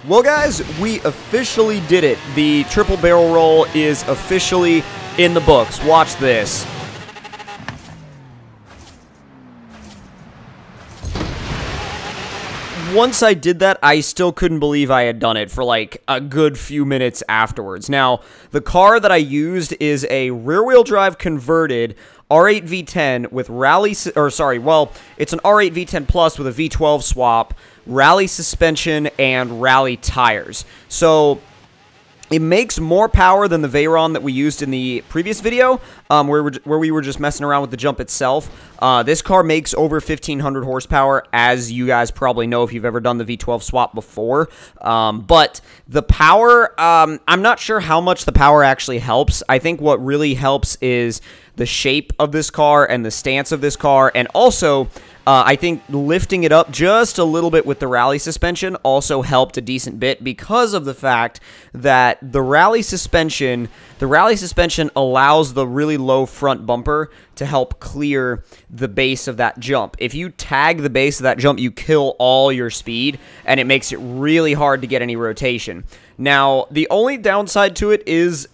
Well, guys, we officially did it. The triple barrel roll is officially in the books. Watch this. Once I did that, I still couldn't believe I had done it for like a good few minutes afterwards. Now, the car that I used is a rear-wheel drive converted R8 V10 with it's an R8 V10 Plus with a V12 swap, rally suspension, and rally tires. So it makes more power than the Veyron that we used in the previous video, where we were just messing around with the jump itself. This car makes over 1,500 horsepower, as you guys probably know if you've ever done the V12 swap before. But the power, I'm not sure how much the power actually helps. I think what really helps is the shape of this car and the stance of this car, and also I think lifting it up just a little bit with the rally suspension also helped a decent bit because of the fact that the rally suspension allows the really low front bumper to help clear the base of that jump. If you tag the base of that jump, you kill all your speed, and it makes it really hard to get any rotation. Now, the only downside to it is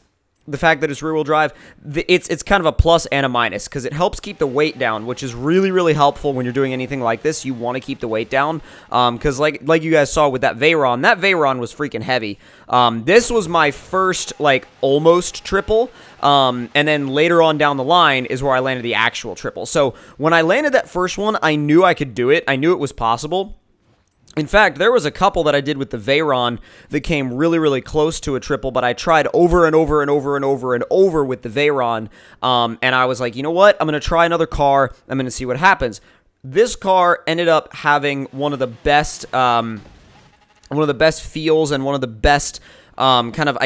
the fact that it's rear-wheel drive. It's kind of a plus and a minus because it helps keep the weight down, which is really, really helpful when you're doing anything like this. You want to keep the weight down because like you guys saw with that Veyron was freaking heavy. This was my first, like, almost triple, and then later on down the line is where I landed the actual triple. So when I landed that first one, I knew I could do it. I knew it was possible. In fact, there was a couple that I did with the Veyron that came really, really close to a triple, but I tried over and over and over and over and over with the Veyron, and I was like, you know what? I'm going to try another car. I'm going to see what happens. This car ended up having one of the best feels and one of the best, one of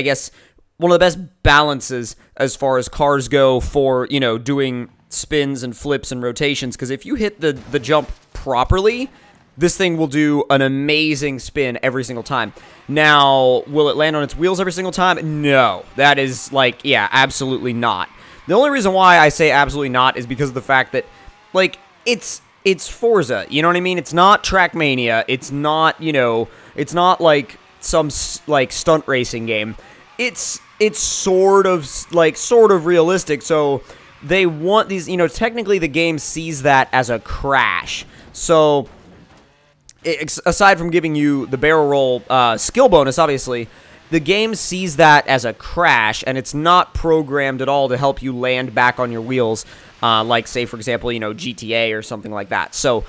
the best balances as far as cars go for, you know, doing spins and flips and rotations, because if you hit the jump properly, this thing will do an amazing spin every single time. Now, will it land on its wheels every single time? No. That is, like, yeah, absolutely not. The only reason why I say absolutely not is because of the fact that, like, it's Forza, you know what I mean? It's not Trackmania. It's not, you know, it's not, like, some, like, stunt racing game. It's sort of realistic, so they want these, you know, technically the game sees that as a crash. So aside from giving you the barrel roll skill bonus, obviously, the game sees that as a crash, and it's not programmed at all to help you land back on your wheels, like, say, for example, you know, GTA or something like that. So,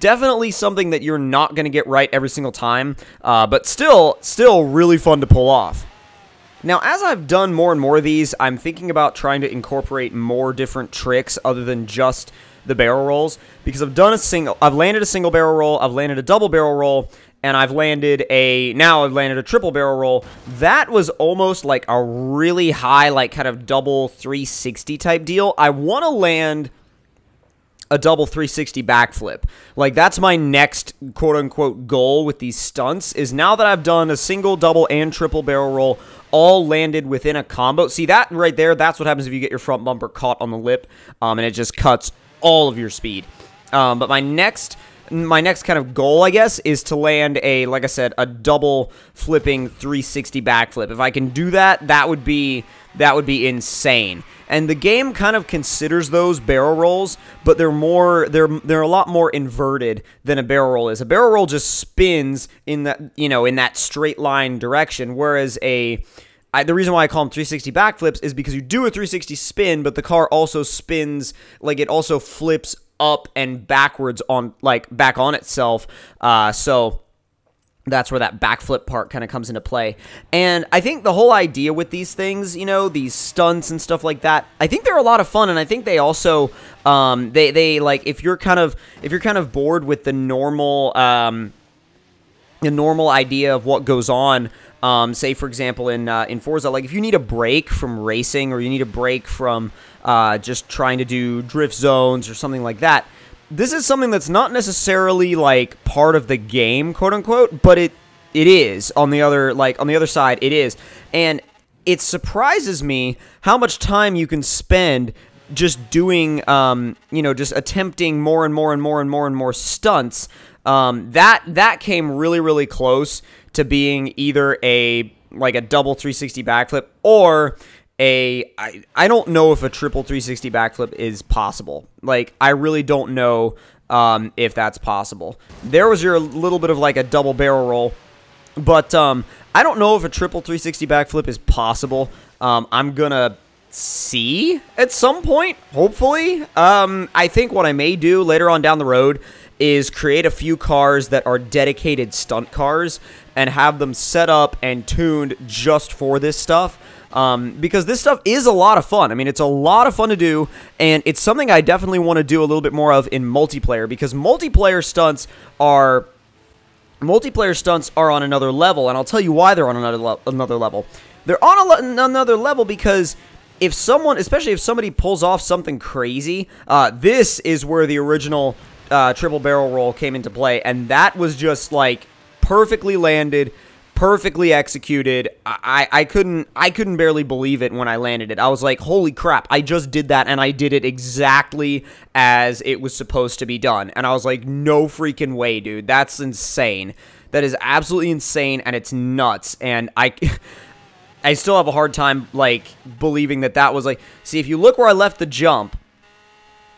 definitely something that you're not going to get right every single time, but still really fun to pull off. Now, as I've done more and more of these, I'm thinking about trying to incorporate more different tricks other than just the barrel rolls, because I've landed a single barrel roll, I've landed a double barrel roll, and I've landed a triple barrel roll. That was almost like a really high, like, kind of double 360 type deal. I want to land a double 360 backflip. Like, that's my next quote-unquote goal with these stunts, is now that I've done a single, double, and triple barrel roll all landed within a combo. See, that right there, that's what happens if you get your front bumper caught on the lip, and it just cuts all of your speed. But my next kind of goal, I guess, is to land like I said, a double flipping 360 backflip. If I can do that, that would be insane. And the game kind of considers those barrel rolls, but they're a lot more inverted than a barrel roll is. A barrel roll just spins in that, you know, in that straight line direction, whereas the reason why I call them 360 backflips is because you do a 360 spin, but the car also spins, like, it also flips up and backwards on, like, back on itself. So that's where that backflip part kind of comes into play. And I think the whole idea with these things, you know, these stunts and stuff like that, I think they're a lot of fun, and I think they also, they like, if you're kind of bored with the normal idea of what goes on, say, for example, in Forza, like, if you need a break from racing, or you need a break from just trying to do drift zones or something like that, this is something that's not necessarily, like, part of the game, quote-unquote, but it is. On the other side, it is. And it surprises me how much time you can spend just doing, you know, just attempting more and more stunts, That came really, really close to being either a double 360 backflip or I don't know if a triple 360 backflip is possible. Like, I really don't know if that's possible. There was your little bit of like a double barrel roll, but I don't know if a triple 360 backflip is possible. I'm gonna see at some point, hopefully. I think what I may do later on down the road is create a few cars that are dedicated stunt cars and have them set up and tuned just for this stuff. Because this stuff is a lot of fun. I mean, it's a lot of fun to do, and it's something I definitely want to do a little bit more of in multiplayer, because multiplayer stunts are on another level, and I'll tell you why they're on another level. They're on another level because if someone, especially if somebody pulls off something crazy, this is where the original triple barrel roll came into play, and that was just like perfectly landed, perfectly executed. I couldn't barely believe it when I landed it. I was like, holy crap, I just did that, and I did it exactly as it was supposed to be done. And I was like, no freaking way, dude. That's insane. That is absolutely insane, and it's nuts. And I still have a hard time, like, believing that was like... See, if you look where I left the jump,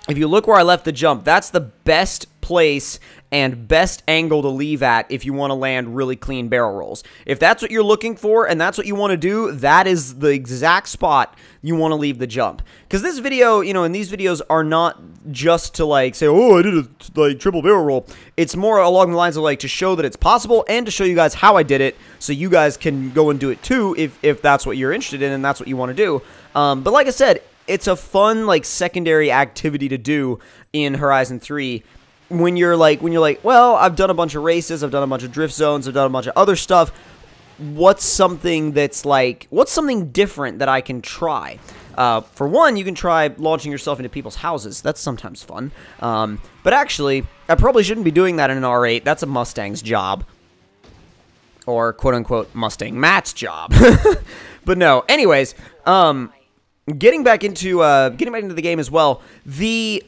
that's the best place and best angle to leave at if you want to land really clean barrel rolls. If that's what you're looking for and that's what you want to do, that is the exact spot you want to leave the jump. Because this video, you know, and these videos are not just to, like, say, oh, I did a, like, triple barrel roll. It's more along the lines of, like, to show that it's possible and to show you guys how I did it so you guys can go and do it too if that's what you're interested in and that's what you want to do. But like I said, it's a fun, like, secondary activity to do in Horizon 3 when you're like, well, I've done a bunch of races, I've done a bunch of drift zones, I've done a bunch of other stuff. What's something different that I can try? For one, you can try launching yourself into people's houses. That's sometimes fun. But actually, I probably shouldn't be doing that in an R8. That's a Mustang's job. Or, quote-unquote, Mustang Matt's job. But no, anyways, getting back into the game as well, the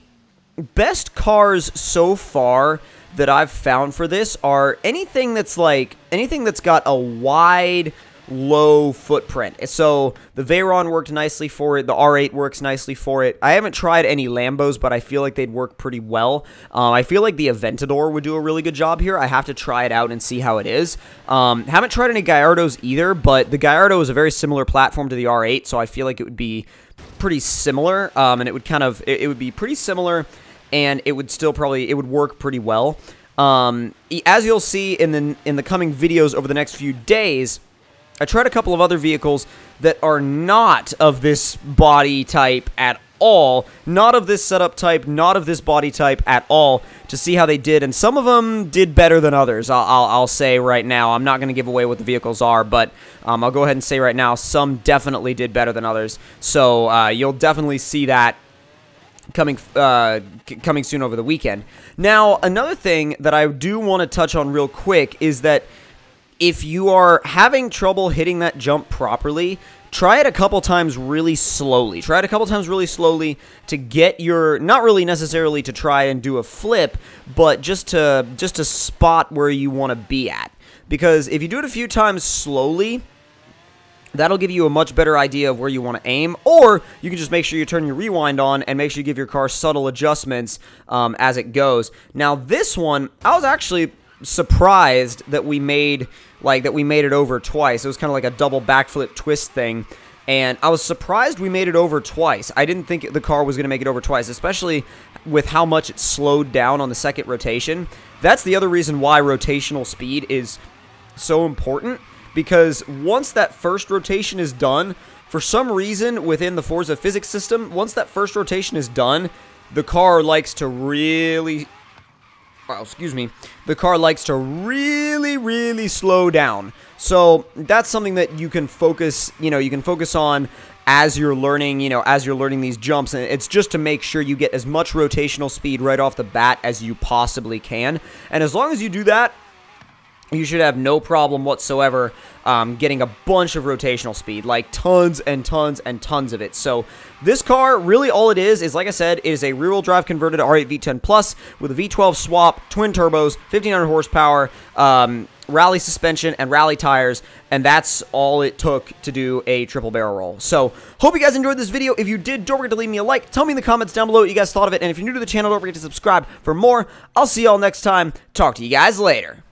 best cars so far that I've found for this are anything that's got a wide, low footprint. So the Veyron worked nicely for it. The R8 works nicely for it. I haven't tried any Lambos, but I feel like they'd work pretty well. I feel like the Aventador would do a really good job here. I have to try it out and see how it is. Haven't tried any Gallardos either, but the Gallardo is a very similar platform to the R8, so I feel like it would be pretty similar. And it would be pretty similar, and it would still it would work pretty well. As you'll see in the coming videos over the next few days, I tried a couple of other vehicles that are not of this body type at all, not of this setup type, not of this body type at all, to see how they did, and some of them did better than others. I'll say right now. I'm not going to give away what the vehicles are, but I'll go ahead and say right now, some definitely did better than others. So you'll definitely see that coming soon over the weekend. Now, another thing that I do want to touch on real quick is that if you are having trouble hitting that jump properly, try it a couple times really slowly. Try it a couple times really slowly to get your, not really necessarily to try and do a flip, but just to spot where you want to be at. Because if you do it a few times slowly, that'll give you a much better idea of where you want to aim, or you can just make sure you turn your rewind on and make sure you give your car subtle adjustments as it goes. Now, this one, I was actually surprised that we made it over twice. It was kind of like a double backflip twist thing, and I was surprised we made it over twice. I didn't think the car was going to make it over twice, especially with how much it slowed down on the second rotation. That's the other reason why rotational speed is so important, because once that first rotation is done, for some reason within the Forza physics system, once that first rotation is done, the car likes to really... Well, excuse me. The car likes to really, really slow down. So that's something that you can focus, you can focus on as you're learning, these jumps. And it's just to make sure you get as much rotational speed right off the bat as you possibly can. And as long as you do that, you should have no problem whatsoever getting a bunch of rotational speed, like tons and tons and tons of it. So this car, really all it is like I said, it is a rear-wheel drive converted R8 V10 Plus with a V12 swap, twin turbos, 1,500 horsepower, rally suspension, and rally tires, and that's all it took to do a triple barrel roll. So, hope you guys enjoyed this video. If you did, don't forget to leave me a like. Tell me in the comments down below what you guys thought of it, and if you're new to the channel, don't forget to subscribe for more. I'll see y'all next time. Talk to you guys later.